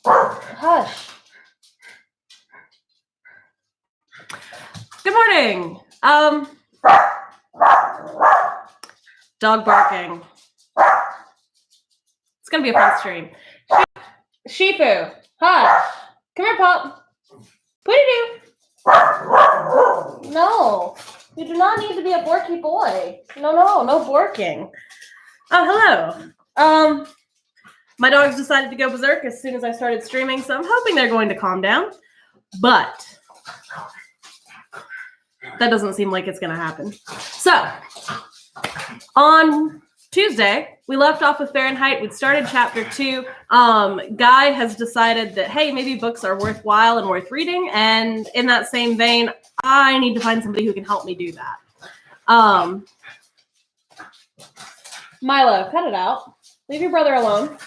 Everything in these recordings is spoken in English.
Hush. Good morning. Dog barking. It's gonna be a fun stream. Shifu, hush. Come here, pup. What do you do? No, you do not need to be a borky boy. No borking. Oh, hello. My dogs decided to go berserk as soon as I started streaming, so I'm hoping they're going to calm down. But that doesn't seem like it's going to happen. So, on Tuesday, we left off with Fahrenheit. We'd started chapter 2. Guy has decided that, hey, maybe books are worthwhile and worth reading. And in that same vein, I need to find somebody who can help me do that. Milo, cut it out. Leave your brother alone.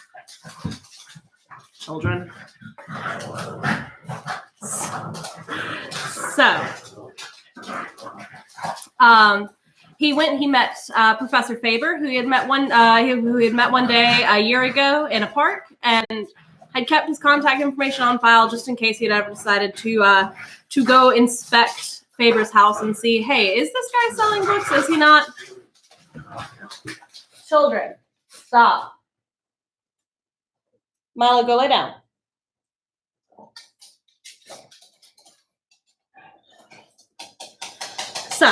Children. So, he met Professor Faber, who he had met one day a year ago in a park, and had kept his contact information on file just in case he had ever decided to go inspect Faber's house and see, hey, is this guy selling books? Is he not? Children, stop. Milo, go lay down. So,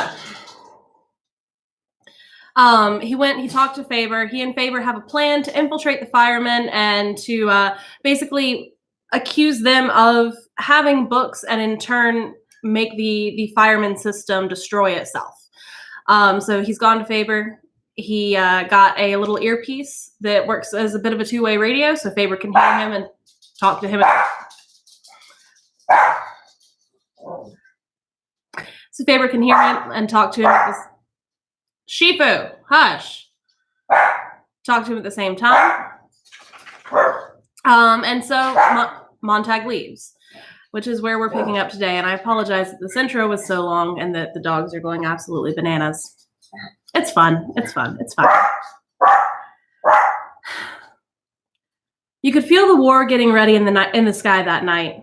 he talked to Faber. He and Faber have a plan to infiltrate the firemen and to basically accuse them of having books and in turn make the fireman system destroy itself. So he's gone to Faber. He got a little earpiece that works as a bit of a two-way radio, so Faber can hear him and talk to him. So Faber can hear him and talk to him. Shifu, hush. Talk to him at the same time. And so Montag leaves, which is where we're picking up today. And I apologize that this intro was so long and that the dogs are going absolutely bananas. It's fun. It's fun. It's fun. You could feel the war getting ready in the sky that night.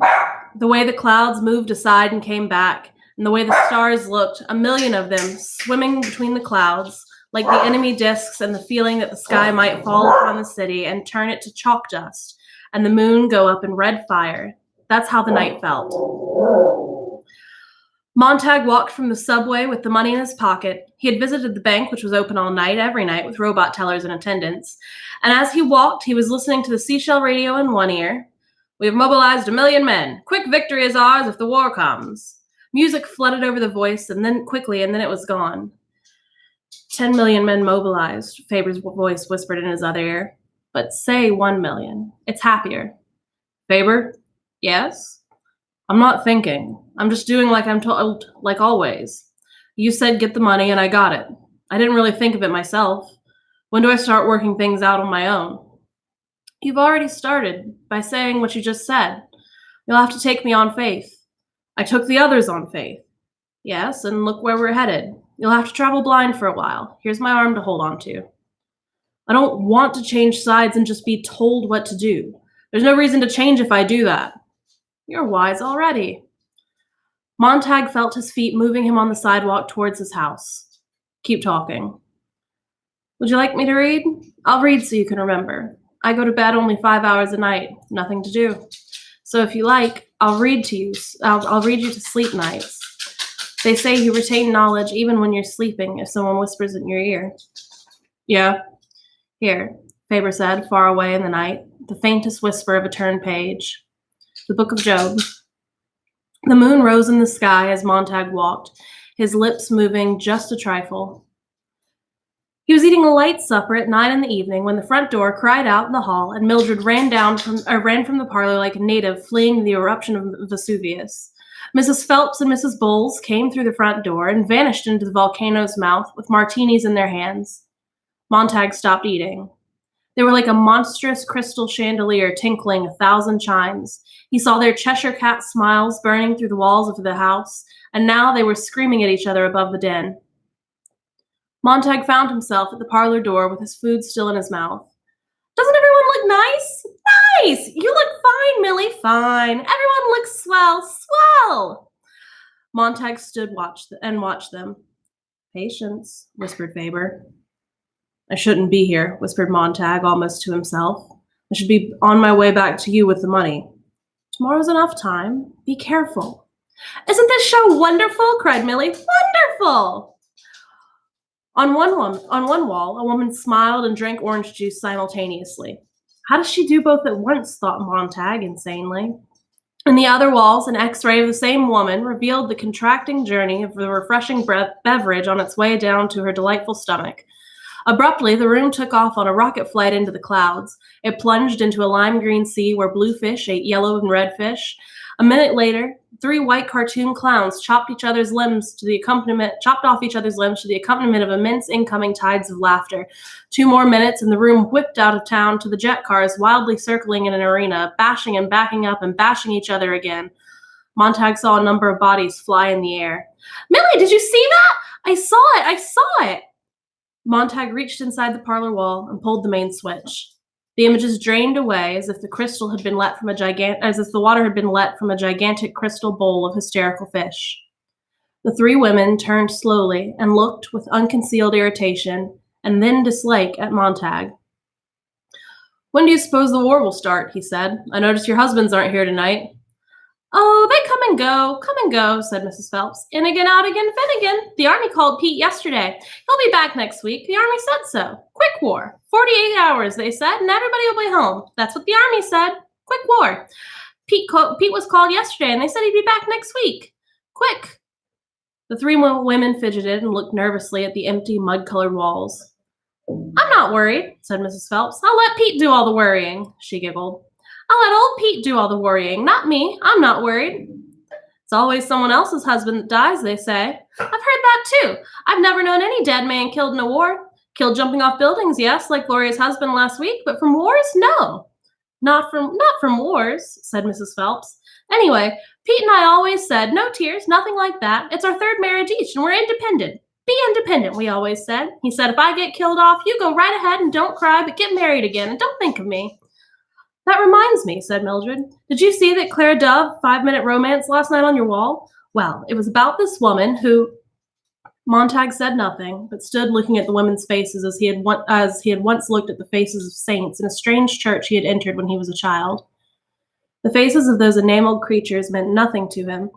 The way the clouds moved aside and came back, and the way the stars looked, a million of them swimming between the clouds, like the enemy discs, and the feeling that the sky might fall upon the city and turn it to chalk dust, and the moon go up in red fire. That's how the night felt. Montag walked from the subway with the money in his pocket. He had visited the bank, which was open all night, every night, with robot tellers in attendance. And as he walked, he was listening to the seashell radio in one ear. We have mobilized 1 million men. Quick victory is ours if the war comes. Music flooded over the voice, and then it was gone. 10 million men mobilized, Faber's voice whispered in his other ear. But say 1 million. It's happier. Faber? Yes? I'm not thinking. I'm just doing like I'm told, like always. You said get the money, and I got it. I didn't really think of it myself. When do I start working things out on my own? You've already started by saying what you just said. You'll have to take me on faith. I took the others on faith. Yes, and look where we're headed. You'll have to travel blind for a while. Here's my arm to hold on to. I don't want to change sides and just be told what to do. There's no reason to change if I do that. You're wise already. Montag felt his feet moving him on the sidewalk towards his house. Keep talking. Would you like me to read? I'll read so you can remember. I go to bed only 5 hours a night. Nothing to do. So if you like, I'll read to you. I'll read you to sleep nights. They say you retain knowledge even when you're sleeping if someone whispers in your ear. Yeah. Here, Faber said, far away in the night, the faintest whisper of a turned page. The Book of Job. The moon rose in the sky as Montag walked, his lips moving just a trifle. He was eating a light supper at 9 in the evening when the front door cried out in the hall and Mildred ran from the parlor like a native fleeing the eruption of Vesuvius. Mrs. Phelps and Mrs. Bowles came through the front door and vanished into the volcano's mouth with martinis in their hands. Montag stopped eating. They were like a monstrous crystal chandelier tinkling 1,000 chimes. He saw their Cheshire cat smiles burning through the walls of the house, and now they were screaming at each other above the din. Montag found himself at the parlor door with his food still in his mouth. Doesn't everyone look nice? nice. You look fine, Millie, fine. Everyone looks swell. Montag stood and watched them. Patience, whispered Faber. I shouldn't be here, whispered Montag almost to himself. I should be on my way back to you with the money. Tomorrow's enough time. Be careful. Isn't this show wonderful? Cried Millie. Wonderful! On one wall, a woman smiled and drank orange juice simultaneously. How does she do both at once? Thought Montag insanely. In the other walls, an X-ray of the same woman revealed the contracting journey of the refreshing beverage on its way down to her delightful stomach. Abruptly, the room took off on a rocket flight into the clouds. It plunged into a lime green sea where blue fish ate yellow and red fish. A minute later, 3 white cartoon clowns chopped off each other's limbs to the accompaniment of immense incoming tides of laughter. 2 more minutes, and the room whipped out of town to the jet cars wildly circling in an arena, bashing and backing up and bashing each other again. Montag saw a number of bodies fly in the air. Millie, did you see that? I saw it! Montag reached inside the parlor wall and pulled the main switch. The images drained away as if the water had been let from a gigantic crystal bowl of hysterical fish. The 3 women turned slowly and looked with unconcealed irritation and then dislike at Montag. When do you suppose the war will start? He said. I notice your husbands aren't here tonight. Oh, they come and go, said Mrs. Phelps. In again, out again, Finnegan. The Army called Pete yesterday. He'll be back next week. The Army said so. Quick war. 48 hours, they said, and everybody will be home. That's what the Army said. Quick war. Pete was called yesterday, and they said he'd be back next week. Quick. The 3 women fidgeted and looked nervously at the empty, mud-colored walls. I'm not worried, said Mrs. Phelps. I'll let Pete do all the worrying, she giggled. I'll let old Pete do all the worrying, not me. I'm not worried. It's always someone else's husband that dies, they say. I've heard that too. I've never known any dead man killed in a war. Killed jumping off buildings, yes, like Gloria's husband last week, but from wars, no. Not from wars, said Mrs. Phelps. Anyway, Pete and I always said, no tears, nothing like that. It's our 3rd marriage each, and we're independent. Be independent, we always said. He said, if I get killed off, you go right ahead and don't cry, but get married again, and don't think of me. That reminds me, said Mildred. Did you see that Clara Dove 5-minute romance last night on your wall? Well, it was about this woman who... Montag said nothing, but stood looking at the women's faces as he had once looked at the faces of saints in a strange church he had entered when he was a child. The faces of those enameled creatures meant nothing to him,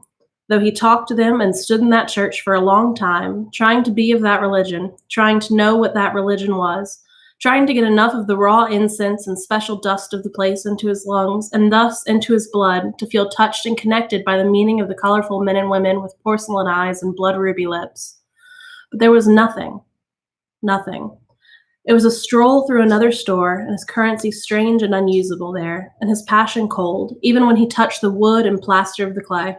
though he talked to them and stood in that church for a long time, trying to be of that religion, trying to know what that religion was, trying to get enough of the raw incense and special dust of the place into his lungs, and thus into his blood, to feel touched and connected by the meaning of the colorful men and women with porcelain eyes and blood-ruby lips. But there was nothing. Nothing. It was a stroll through another store, and his currency strange and unusable there, and his passion cold, even when he touched the wood and plaster of the clay.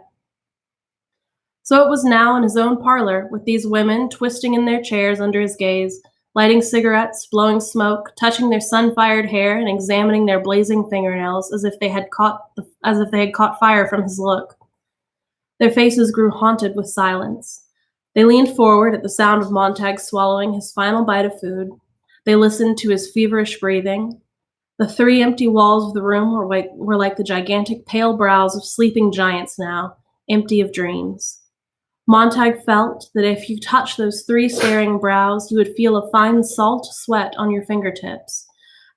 So it was now in his own parlor, with these women twisting in their chairs under his gaze, lighting cigarettes, blowing smoke, touching their sun-fired hair, and examining their blazing fingernails as if they had caught fire from his look. Their faces grew haunted with silence. They leaned forward at the sound of Montag swallowing his final bite of food. They listened to his feverish breathing. The 3 empty walls of the room were like the gigantic pale brows of sleeping giants now, empty of dreams. Montag felt that if you touched those 3 staring brows, you would feel a fine salt sweat on your fingertips.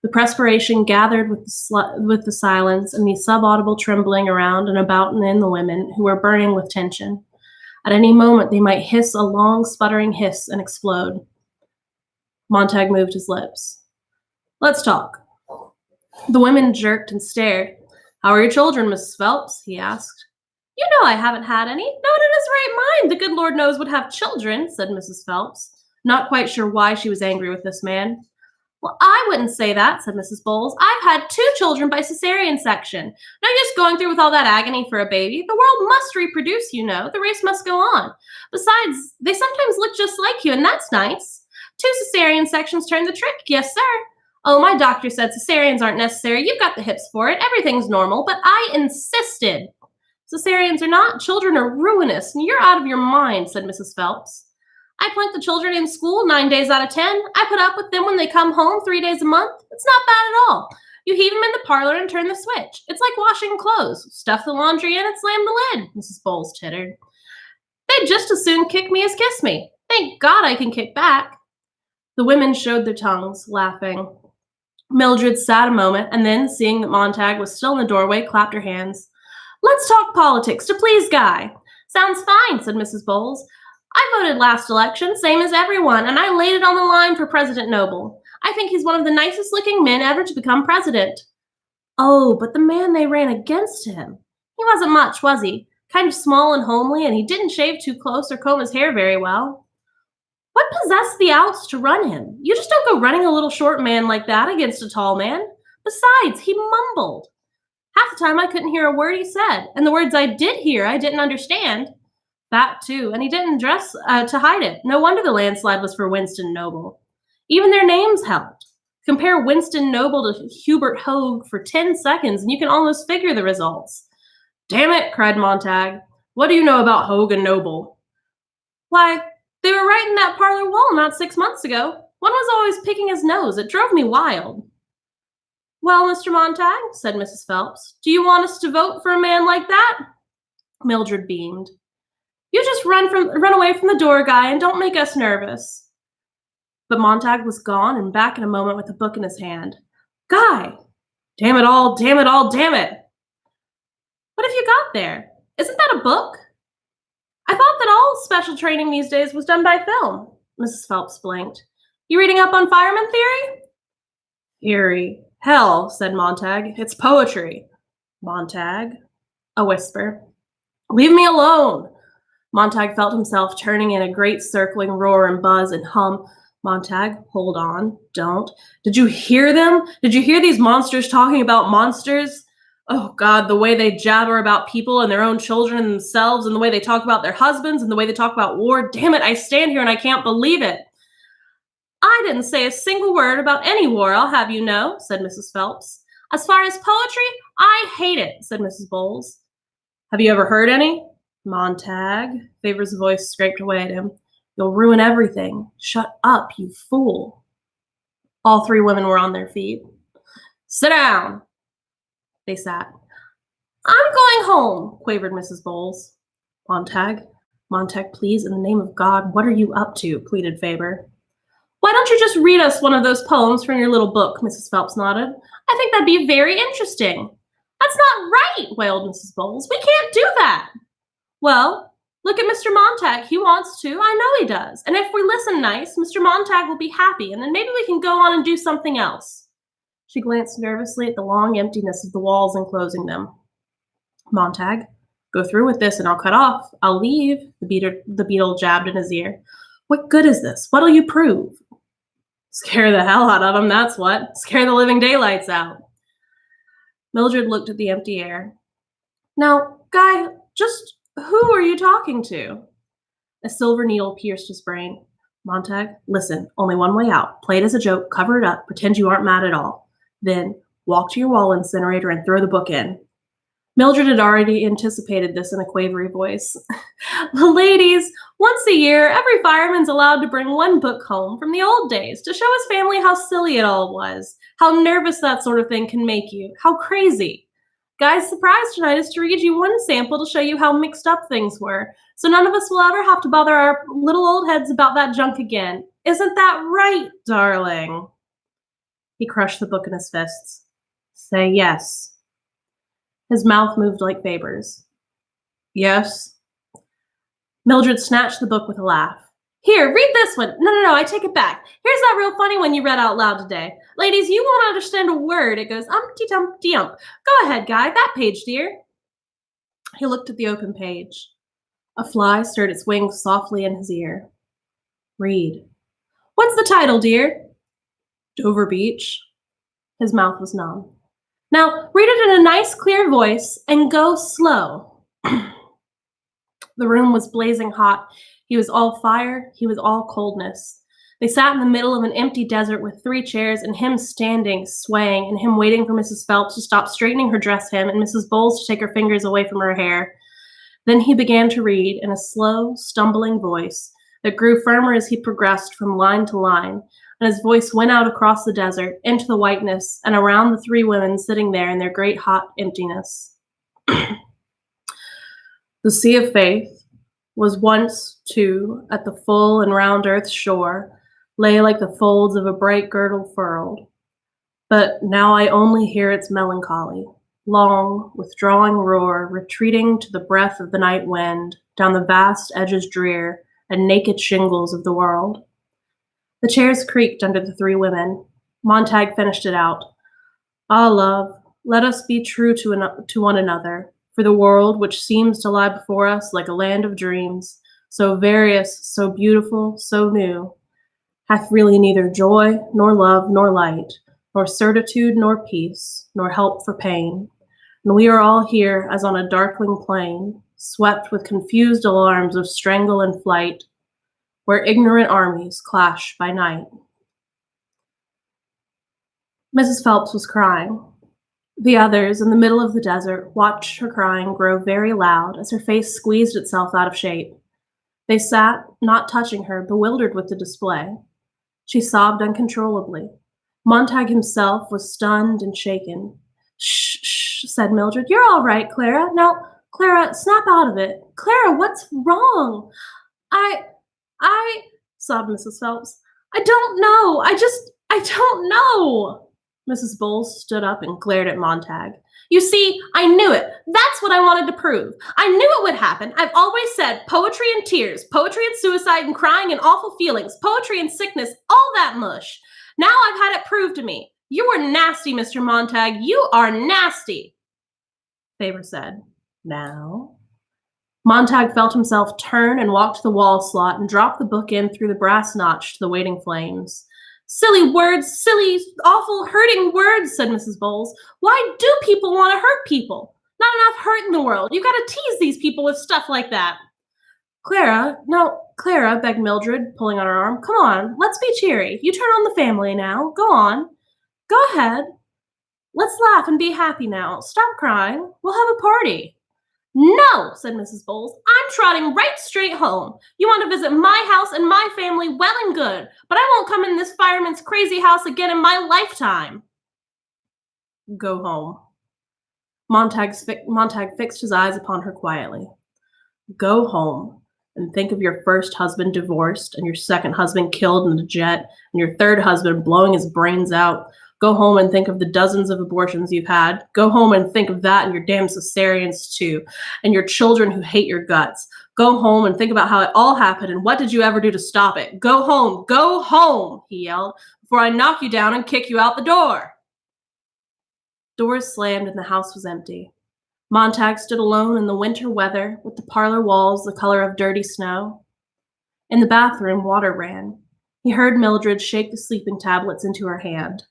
The perspiration gathered with the silence and the subaudible trembling around and about and in the women, who were burning with tension. At any moment, they might hiss a long, sputtering hiss and explode. Montag moved his lips. Let's talk. The women jerked and stared. How are your children, Mrs. Phelps? He asked. You know I haven't had any. No one in his right mind, the good Lord knows, would have children, said Mrs. Phelps, not quite sure why she was angry with this man. Well, I wouldn't say that, said Mrs. Bowles. I've had 2 children by cesarean section. No use going through with all that agony for a baby. The world must reproduce, you know. The race must go on. Besides, they sometimes look just like you, and that's nice. 2 cesarean sections turn the trick. Yes, sir. Oh, my doctor said cesareans aren't necessary. You've got the hips for it. Everything's normal. But I insisted. Cesareans are not. Children are ruinous, and you're out of your mind, said Mrs. Phelps. I plant the children in school 9 days out of 10. I put up with them when they come home 3 days a month. It's not bad at all. You heave them in the parlor and turn the switch. It's like washing clothes. Stuff the laundry in and slam the lid, Mrs. Bowles tittered. They'd just as soon kick me as kiss me. Thank God I can kick back. The women showed their tongues, laughing. Mildred sat a moment, and then, seeing that Montag was still in the doorway, clapped her hands. Let's talk politics, to please Guy. Sounds fine, said Mrs. Bowles. I voted last election, same as everyone, and I laid it on the line for President Noble. I think he's one of the nicest-looking men ever to become president. Oh, but the man they ran against him. He wasn't much, was he? Kind of small and homely, and he didn't shave too close or comb his hair very well. What possessed the outs to run him? You just don't go running a little short man like that against a tall man. Besides, he mumbled. Half the time I couldn't hear a word he said, and the words I did hear I didn't understand. That too, and he didn't dress to hide it. No wonder the landslide was for Winston Noble. Even their names helped. Compare Winston Noble to Hubert Hoag for 10 seconds, and you can almost figure the results. Damn it, cried Montag. What do you know about Hoag and Noble? Why, they were right in that parlor wall not 6 months ago. One was always picking his nose. It drove me wild. Well, Mr. Montag, said Mrs. Phelps, do you want us to vote for a man like that? Mildred beamed. You just run away from the door, Guy, and don't make us nervous. But Montag was gone and back in a moment with a book in his hand. Guy! Damn it all, damn it all, damn it! What have you got there? Isn't that a book? I thought that all special training these days was done by film. Mrs. Phelps blinked. You reading up on fireman theory? Theory. Hell, said Montag. It's poetry. Montag? A whisper. Leave me alone. Montag felt himself turning in a great circling roar and buzz and hum. Montag, hold on, don't. Did you hear them? Did you hear these monsters talking about monsters? Oh, God, the way they jabber about people and their own children and themselves, and the way they talk about their husbands, and the way they talk about war. Damn it, I stand here and I can't believe it. I didn't say a single word about any war, I'll have you know, said Mrs. Phelps. As far as poetry, I hate it, said Mrs. Bowles. Have you ever heard any? Montag, Favor's voice scraped away at him. You'll ruin everything. Shut up, you fool. All three women were on their feet. Sit down. They sat. I'm going home, quavered Mrs. Bowles. Montag, please, in the name of God, what are you up to? Pleaded Faber. Why don't you just read us one of those poems from your little book? Mrs. Phelps nodded. I think that'd be very interesting. That's not right, wailed Mrs. Bowles. We can't do that. Well, look at Mr. Montag. He wants to. I know he does. And if we listen nice, Mr. Montag will be happy, and then maybe we can go on and do something else. She glanced nervously at the long emptiness of the walls enclosing them. Montag, go through with this and I'll cut off. I'll leave, the beetle jabbed in his ear. What good is this? What'll you prove? Scare the hell out of him, that's what. Scare the living daylights out. Mildred looked at the empty air. Now, Guy, just who are you talking to? A silver needle pierced his brain. Montag, listen, only one way out. Play it as a joke, cover it up, pretend you aren't mad at all. Then walk to your wall incinerator and throw the book in. Mildred had already anticipated this in a quavery voice. Ladies, once a year, every fireman's allowed to bring one book home from the old days to show his family how silly it all was, how nervous that sort of thing can make you, how crazy. Guy's surprise tonight is to read you one sample to show you how mixed up things were, so none of us will ever have to bother our little old heads about that junk again. Isn't that right, darling? He crushed the book in his fists. Say yes. His mouth moved like Faber's. Yes. Mildred snatched the book with a laugh. Here, read this one. No, I take it back. Here's that real funny one you read out loud today. Ladies, you won't understand a word. It goes umpty-dumpty-ump. Go ahead, Guy. That page, dear. He looked at the open page. A fly stirred its wings softly in his ear. Read. What's the title, dear? Dover Beach. His mouth was numb. Now, read it in a nice, clear voice and go slow. The room was blazing hot. He was all fire. He was all coldness. They sat in the middle of an empty desert with 3 chairs and him standing, swaying, and him waiting for Mrs. Phelps to stop straightening her dress hem and Mrs. Bowles to take her fingers away from her hair. Then he began to read in a slow, stumbling voice that grew firmer as he progressed from line to line, and his voice went out across the desert, into the whiteness, and around the three women sitting there in their great hot emptiness. The sea of faith was once, too, at the full and round earth's shore, lay like the folds of a bright girdle furled. But now I only hear its melancholy, long, withdrawing roar, retreating to the breath of the night wind, down the vast edges drear and naked shingles of the world. The chairs creaked under the three women. Montag finished it out. Ah, love, let us be true to one another, for the world which seems to lie before us like a land of dreams, so various, so beautiful, so new, hath really neither joy, nor love, nor light, nor certitude, nor peace, nor help for pain. And we are all here as on a darkling plain, swept with confused alarms of strangle and flight, where ignorant armies clash by night. Mrs. Phelps was crying. The others, in the middle of the desert, watched her crying grow very loud as her face squeezed itself out of shape. They sat, not touching her, bewildered with the display. She sobbed uncontrollably. Montag himself was stunned and shaken. Shh, shh, said Mildred. You're all right, Clara. Now, Clara, snap out of it. Clara, what's wrong? I, sobbed Mrs. Phelps. I don't know. I don't know. Mrs. Bowles stood up and glared at Montag. You see, I knew it. That's what I wanted to prove. I knew it would happen. I've always said poetry and tears, poetry and suicide and crying and awful feelings, poetry and sickness, all that mush. Now I've had it proved to me. You are nasty, Mr. Montag. You are nasty, Faber said. Now? Montag felt himself turn and walk to the wall slot and drop the book in through the brass notch to the waiting flames. Silly words, silly, awful, hurting words, said Mrs. Bowles. Why do people want to hurt people? Not enough hurt in the world. You've got to tease these people with stuff like that. Clara, begged Mildred, pulling on her arm. Come on, let's be cheery. You turn on the family now. Go on. Go ahead. Let's laugh and be happy now. Stop crying. We'll have a party. No, said Mrs. Bowles. I'm trotting right straight home. You want to visit my house and my family, well and good, but I won't come in this fireman's crazy house again in my lifetime. Go home. Montag fixed his eyes upon her quietly. Go home and think of your first husband divorced and your second husband killed in a jet and your third husband blowing his brains out. Go home and think of the dozens of abortions you've had. Go home and think of that and your damn cesareans too, and your children who hate your guts. Go home and think about how it all happened and what did you ever do to stop it. Go home, he yelled, before I knock you down and kick you out the door. Doors slammed and the house was empty. Montag stood alone in the winter weather with the parlor walls the color of dirty snow. In the bathroom, water ran. He heard Mildred shake the sleeping tablets into her hand.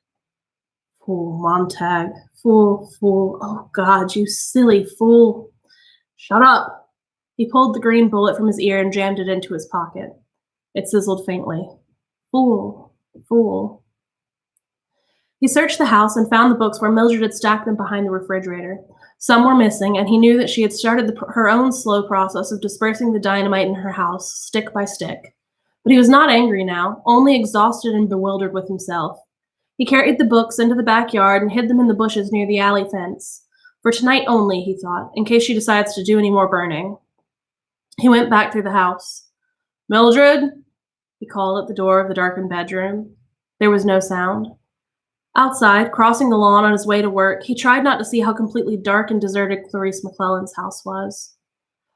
Fool, Montag. Fool. Oh, God, you silly fool. Shut up. He pulled the green bullet from his ear and jammed it into his pocket. It sizzled faintly. Fool. He searched the house and found the books where Mildred had stacked them behind the refrigerator. Some were missing, and he knew that she had started her own slow process of dispersing the dynamite in her house, stick by stick. But he was not angry now, only exhausted and bewildered with himself. He carried the books into the backyard and hid them in the bushes near the alley fence. For tonight only, he thought, in case she decides to do any more burning. He went back through the house. Mildred, he called at the door of the darkened bedroom. There was no sound. Outside, crossing the lawn on his way to work, he tried not to see how completely dark and deserted Clarice McClellan's house was.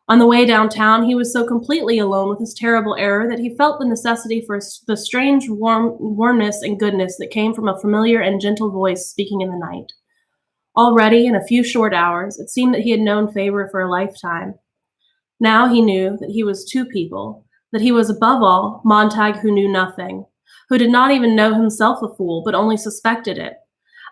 On the way downtown, he was so completely alone with his terrible error that he felt the necessity for the strange warmness and goodness that came from a familiar and gentle voice speaking in the night. Already, in a few short hours, it seemed that he had known Faber for a lifetime. Now he knew that he was two people, that he was above all Montag who knew nothing, who did not even know himself a fool, but only suspected it.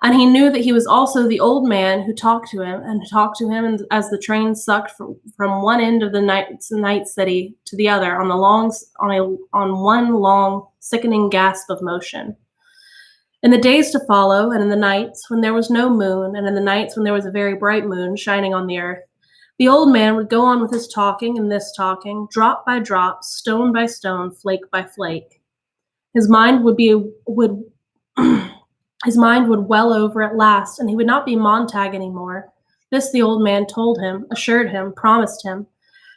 And he knew that he was also the old man who talked to him as the train sucked from one end of the night city to the other on one long, sickening gasp of motion. In the days to follow, and in the nights when there was no moon, and in the nights when there was a very bright moon shining on the earth, the old man would go on with his talking and this talking, drop by drop, stone by stone, flake by flake. His mind would his mind would well over at last, and he would not be Montag anymore. This the old man told him, assured him, promised him.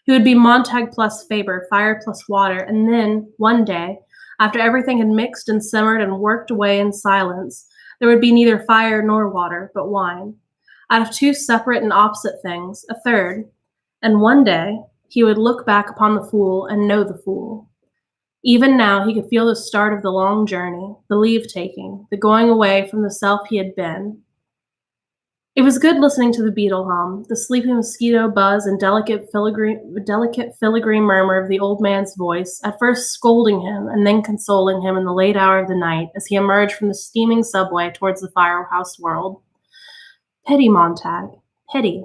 He would be Montag plus Faber, fire plus water, and then, one day, after everything had mixed and simmered and worked away in silence, there would be neither fire nor water, but wine. Out of two separate and opposite things, a third, and one day he would look back upon the fool and know the fool. Even now he could feel the start of the long journey, the leave-taking, the going away from the self he had been. It was good listening to the beetle hum, the sleepy mosquito buzz and delicate filigree murmur of the old man's voice, at first scolding him and then consoling him in the late hour of the night as he emerged from the steaming subway towards the firehouse world. Pity, Montag, pity.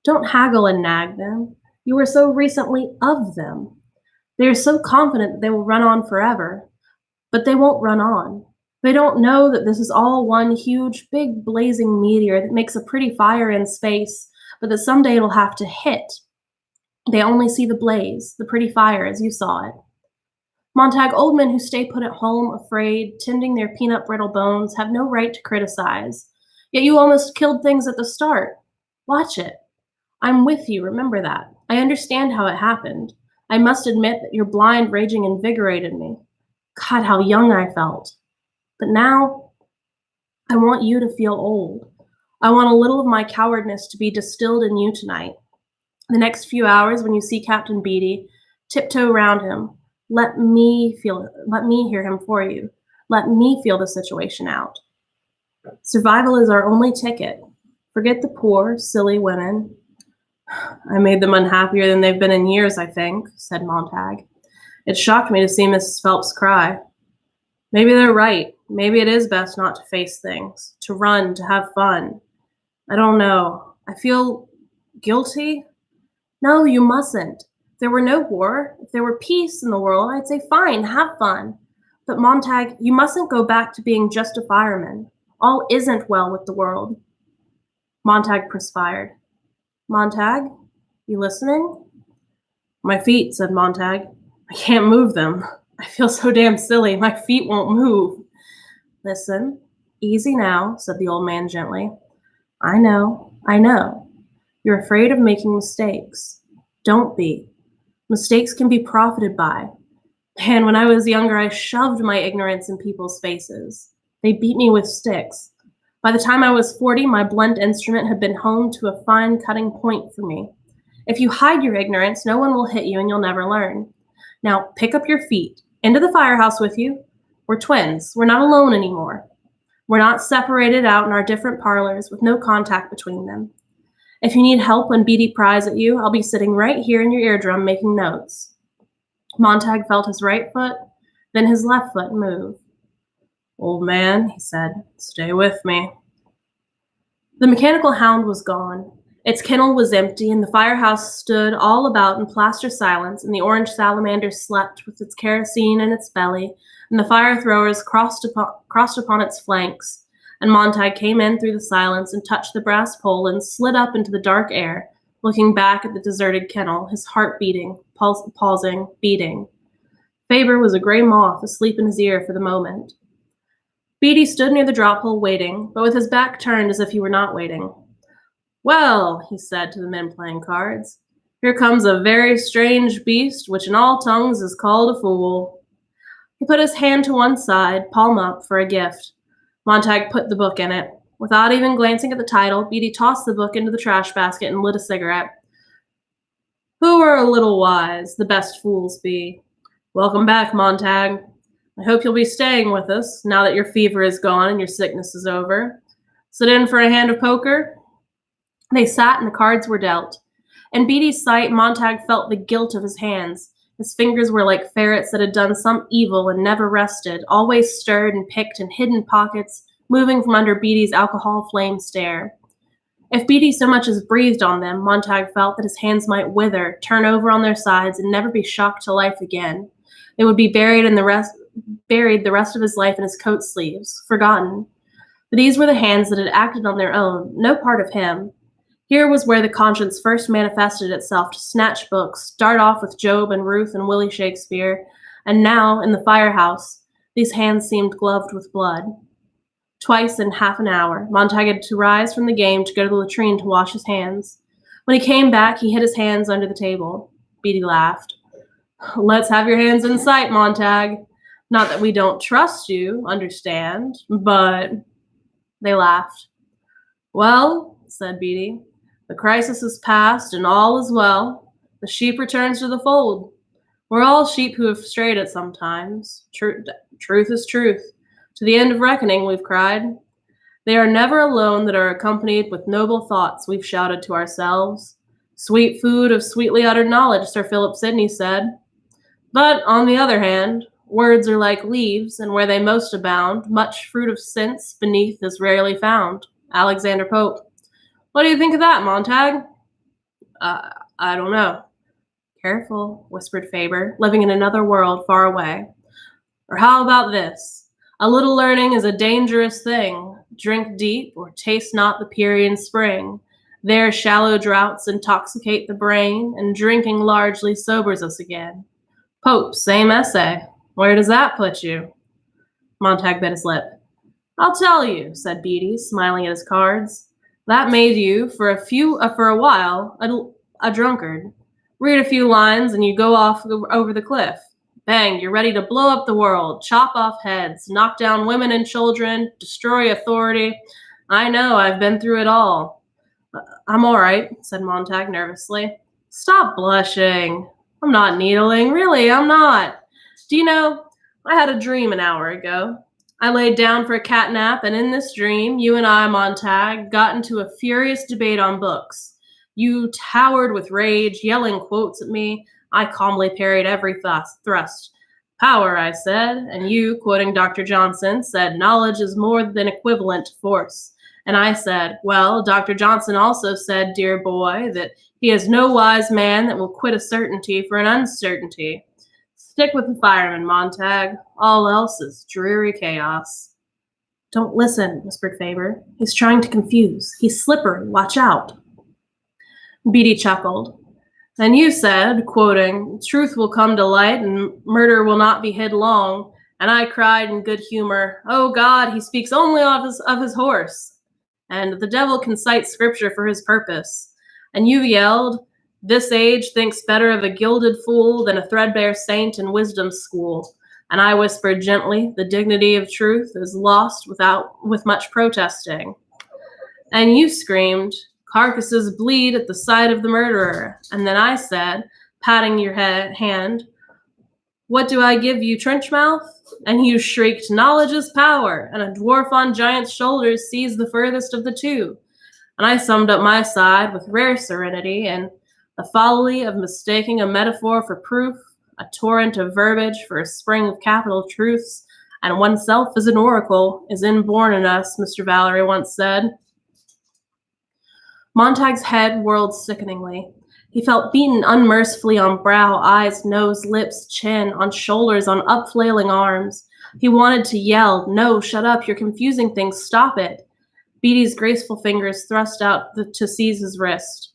Don't haggle and nag them. You were so recently of them. They are so confident that they will run on forever. But they won't run on. They don't know that this is all one huge, big, blazing meteor that makes a pretty fire in space, but that someday it'll have to hit. They only see the blaze, the pretty fire as you saw it. Montag, old men who stay put at home, afraid, tending their peanut brittle bones, have no right to criticize. Yet you almost killed things at the start. Watch it. I'm with you, remember that. I understand how it happened. I must admit that your blind raging invigorated me. God, how young I felt. But now, I want you to feel old. I want a little of my cowardness to be distilled in you tonight. The next few hours, when you see Captain Beatty, tiptoe round him. Let me hear him for you. Let me feel the situation out. Survival is our only ticket. Forget the poor, silly women. I made them unhappier than they've been in years, I think, said Montag. It shocked me to see Mrs. Phelps cry. Maybe they're right. Maybe it is best not to face things, to run, to have fun. I don't know. I feel guilty. No, you mustn't. If there were no war, if there were peace in the world, I'd say fine, have fun. But Montag, you mustn't go back to being just a fireman. All isn't well with the world. Montag perspired. Montag, you listening? My feet, said Montag. I can't move them. I feel so damn silly. My feet won't move. Listen, easy now, said the old man gently. I know. You're afraid of making mistakes. Don't be. Mistakes can be profited by. Man, when I was younger, I shoved my ignorance in people's faces. They beat me with sticks. By the time I was 40, my blunt instrument had been honed to a fine cutting point for me. If you hide your ignorance, no one will hit you and you'll never learn. Now, pick up your feet. Into the firehouse with you. We're twins. We're not alone anymore. We're not separated out in our different parlors with no contact between them. If you need help when Beatty pries at you, I'll be sitting right here in your eardrum making notes. Montag felt his right foot, then his left foot move. Old man, he said, stay with me. The mechanical hound was gone. Its kennel was empty, and the firehouse stood all about in plaster silence, and the orange salamander slept with its kerosene in its belly, and the fire throwers crossed upon its flanks, and Montag came in through the silence and touched the brass pole and slid up into the dark air, looking back at the deserted kennel, his heart beating, pausing, beating. Faber was a gray moth asleep in his ear for the moment. Beatty stood near the drop hole waiting, but with his back turned as if he were not waiting. Well, he said to the men playing cards, here comes a very strange beast, which in all tongues is called a fool. He put his hand to one side, palm up, for a gift. Montag put the book in it. Without even glancing at the title, Beatty tossed the book into the trash basket and lit a cigarette. Who are a little wise, the best fools be. Welcome back, Montag. I hope you'll be staying with us, now that your fever is gone and your sickness is over. Sit in for a hand of poker? They sat and the cards were dealt. In Beatty's sight, Montag felt the guilt of his hands. His fingers were like ferrets that had done some evil and never rested, always stirred and picked in hidden pockets, moving from under Beatty's alcohol-flame stare. If Beatty so much as breathed on them, Montag felt that his hands might wither, turn over on their sides, and never be shocked to life again. They would be buried the rest of his life in his coat sleeves, forgotten. But these were the hands that had acted on their own, no part of him. Here was where the conscience first manifested itself to snatch books, start off with Job and Ruth and Willie Shakespeare, and now, in the firehouse, These hands seemed gloved with blood. Twice in half an hour, Montag had to rise from the game to go to the latrine to wash his hands. When he came back, he hid his hands under the table. Beatty laughed. Let's have your hands in sight, Montag. Not that we don't trust you, understand, but... They laughed. Well, said Beatty, the crisis is past and all is well. The sheep returns to the fold. We're all sheep who have strayed at some times. Truth is truth. To the end of reckoning, we've cried. They are never alone that are accompanied with noble thoughts, we've shouted to ourselves. Sweet food of sweetly uttered knowledge, Sir Philip Sidney said. But, on the other hand, words are like leaves, and where they most abound, much fruit of sense beneath is rarely found. Alexander Pope. What do you think of that, Montag? I don't know. Careful, whispered Faber, living in another world far away. Or how about this? A little learning is a dangerous thing. Drink deep, or taste not the Pierian spring. There shallow draughts intoxicate the brain, and drinking largely sobers us again. Pope, same essay. Where does that put you? Montag bit his lip. I'll tell you, said Beatty, smiling at his cards. That made you, for a while, a drunkard. Read a few lines and you go off over the cliff. Bang, you're ready to blow up the world, chop off heads, knock down women and children, destroy authority. I know, I've been through it all. I'm all right, said Montag nervously. Stop blushing. I'm not needling. Really, I'm not. Do you know, I had a dream an hour ago. I laid down for a cat nap, and in this dream, you and I, Montag, got into a furious debate on books. You towered with rage, yelling quotes at me. I calmly parried every thrust. Power, I said, and you, quoting Dr. Johnson, said knowledge is more than equivalent to force. And I said, well, Dr. Johnson also said, dear boy, that he is no wise man that will quit a certainty for an uncertainty. Stick with the fireman, Montag. All else is dreary chaos. Don't listen, whispered Faber. He's trying to confuse. He's slippery. Watch out. Beatty chuckled. And you said, quoting, truth will come to light and murder will not be hid long. And I cried in good humor, oh God, he speaks only of his horse. And the devil can cite scripture for his purpose. And you yelled, this age thinks better of a gilded fool than a threadbare saint in wisdom's school. And I whispered gently, the dignity of truth is lost with much protesting. And you screamed, carcasses bleed at the sight of the murderer. And then I said, patting your hand, what do I give you, Trenchmouth? And you shrieked, knowledge is power, and a dwarf on giant's shoulders sees the furthest of the two. And I summed up my side with rare serenity, and the folly of mistaking a metaphor for proof, a torrent of verbiage for a spring of capital truths, and oneself as an oracle is inborn in us, Mr. Valery once said. Montag's head whirled sickeningly. He felt beaten unmercifully on brow, eyes, nose, lips, chin, on shoulders, on upflailing arms. He wanted to yell, no, shut up, you're confusing things, stop it. Beatty's graceful fingers thrust out to seize his wrist.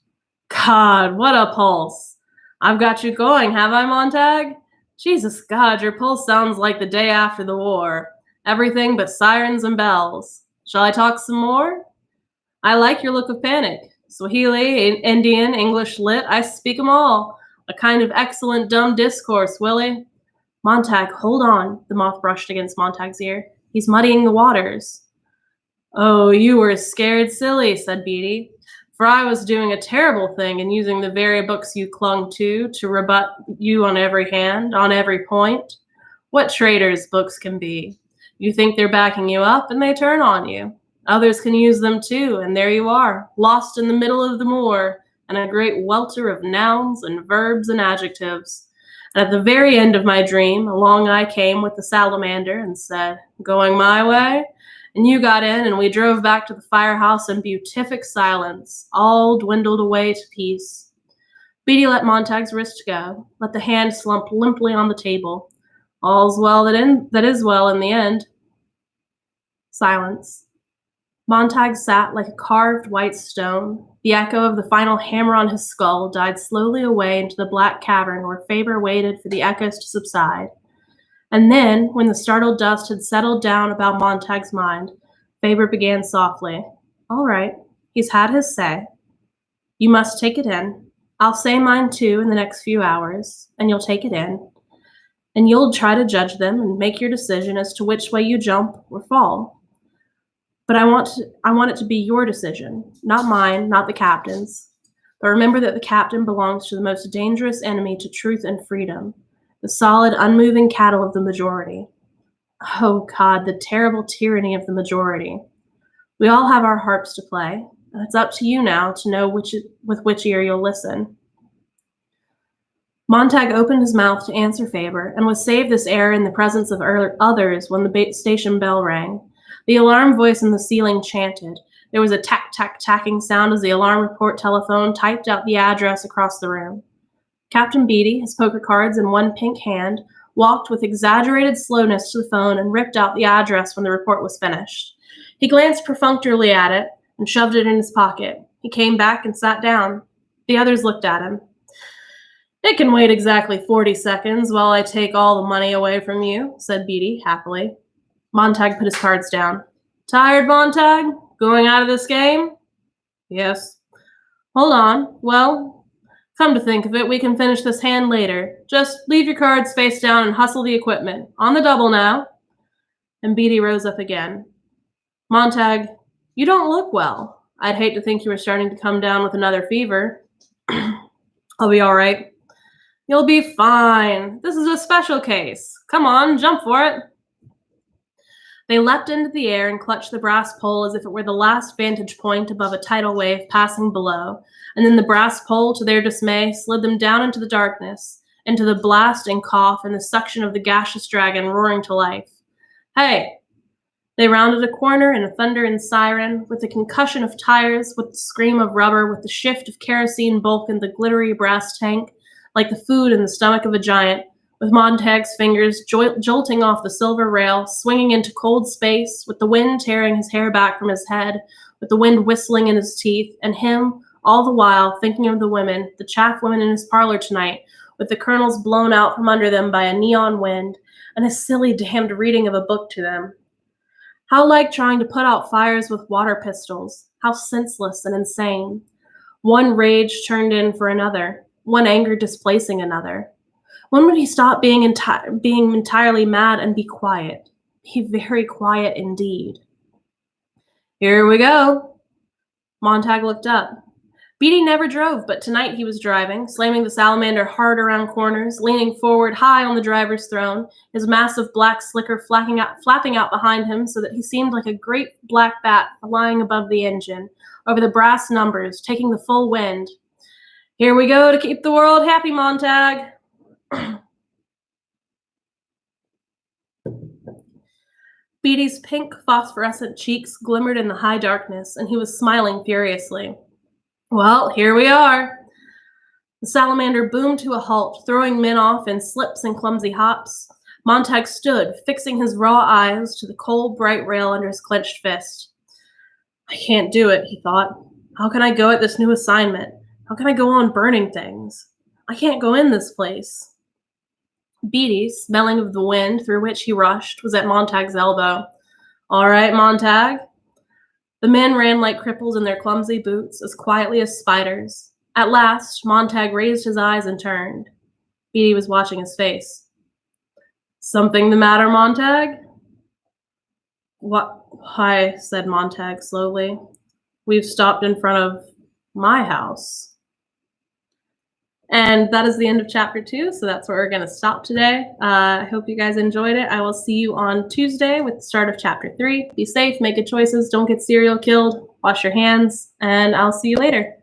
God, what a pulse. I've got you going, have I, Montag? Jesus God, your pulse sounds like the day after the war. Everything but sirens and bells. Shall I talk some more? I like your look of panic. Swahili, Indian, English, lit, I speak 'em all. A kind of excellent dumb discourse, Willie. Montag, hold on. The moth brushed against Montag's ear. He's muddying the waters. Oh, you were scared silly, said Beatty. For I was doing a terrible thing in using the very books you clung to rebut you on every hand, on every point. What traitors books can be. You think they're backing you up, and they turn on you. Others can use them too, and there you are, lost in the middle of the moor, and a great welter of nouns and verbs and adjectives. And at the very end of my dream, along I came with the salamander and said, going my way? And you got in, and we drove back to the firehouse in beatific silence, all dwindled away to peace. Beatty let Montag's wrist go, let the hand slump limply on the table. All's well that is well in the end. Silence. Montag sat like a carved white stone. The echo of the final hammer on his skull died slowly away into the black cavern where Faber waited for the echoes to subside. And then, when the startled dust had settled down about Montag's mind, Faber began softly. All right, he's had his say. You must take it in. I'll say mine too in the next few hours, and you'll take it in. And you'll try to judge them and make your decision as to which way you jump or fall. But I want it to be your decision, not mine, not the captain's. But remember that the captain belongs to the most dangerous enemy to truth and freedom, the solid, unmoving cattle of the majority. Oh God, the terrible tyranny of the majority. We all have our harps to play, and it's up to you now to know with which ear you'll listen. Montag opened his mouth to answer Faber, and was saved this error in the presence of others when the station bell rang. The alarm voice in the ceiling chanted. There was a tack-tack-tacking sound as the alarm report telephone typed out the address across the room. Captain Beatty, his poker cards in one pink hand, walked with exaggerated slowness to the phone and ripped out the address when the report was finished. He glanced perfunctorily at it and shoved it in his pocket. He came back and sat down. The others looked at him. It can wait exactly 40 seconds while I take all the money away from you, said Beatty happily. Montag put his cards down. Tired, Montag? Going out of this game? Yes. Hold on. Well, come to think of it, we can finish this hand later. Just leave your cards face down and hustle the equipment. On the double now. And Beatty rose up again. Montag, you don't look well. I'd hate to think you were starting to come down with another fever. I'll be all right. You'll be fine. This is a special case. Come on, jump for it. They leapt into the air and clutched the brass pole as if it were the last vantage point above a tidal wave passing below, and then the brass pole, to their dismay, slid them down into the darkness, into the blast and cough and the suction of the gaseous dragon roaring to life. Hey! They rounded a corner in a thunder and siren, with the concussion of tires, with the scream of rubber, with the shift of kerosene bulk in the glittery brass tank, like the food in the stomach of a giant, with Montag's fingers jolting off the silver rail, swinging into cold space, with the wind tearing his hair back from his head, with the wind whistling in his teeth, and him, all the while, thinking of the women, the chaff women in his parlor tonight, with the kernels blown out from under them by a neon wind, and his silly damned reading of a book to them. How like trying to put out fires with water pistols. How senseless and insane. One rage turned in for another, one anger displacing another. When would he stop being entirely mad and be quiet? Be very quiet indeed. Here we go. Montag looked up. Beatty never drove, but tonight he was driving, slamming the salamander hard around corners, leaning forward high on the driver's throne, his massive black slicker flapping out behind him so that he seemed like a great black bat flying above the engine, over the brass numbers, taking the full wind. Here we go to keep the world happy, Montag. Beatty's pink phosphorescent cheeks glimmered in the high darkness, and he was smiling furiously. Well, here we are. The salamander boomed to a halt, throwing men off in slips and clumsy hops. Montag stood, fixing his raw eyes to the cold, bright rail under his clenched fist. I can't do it, he thought. How can I go at this new assignment? How can I go on burning things? I can't go in this place. Beatty, smelling of the wind through which he rushed, was at Montag's elbow. All right, Montag. The men ran like cripples in their clumsy boots, as quietly as spiders. At last, Montag raised his eyes and turned. Beatty was watching his face. Something the matter, Montag? Why, said Montag slowly. We've stopped in front of my house. And that is the end of chapter 2, so that's where we're going to stop today. I hope you guys enjoyed it. I will see you on Tuesday with the start of chapter 3. Be safe, make good choices, don't get serial killed, wash your hands, and I'll see you later.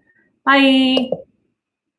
Bye!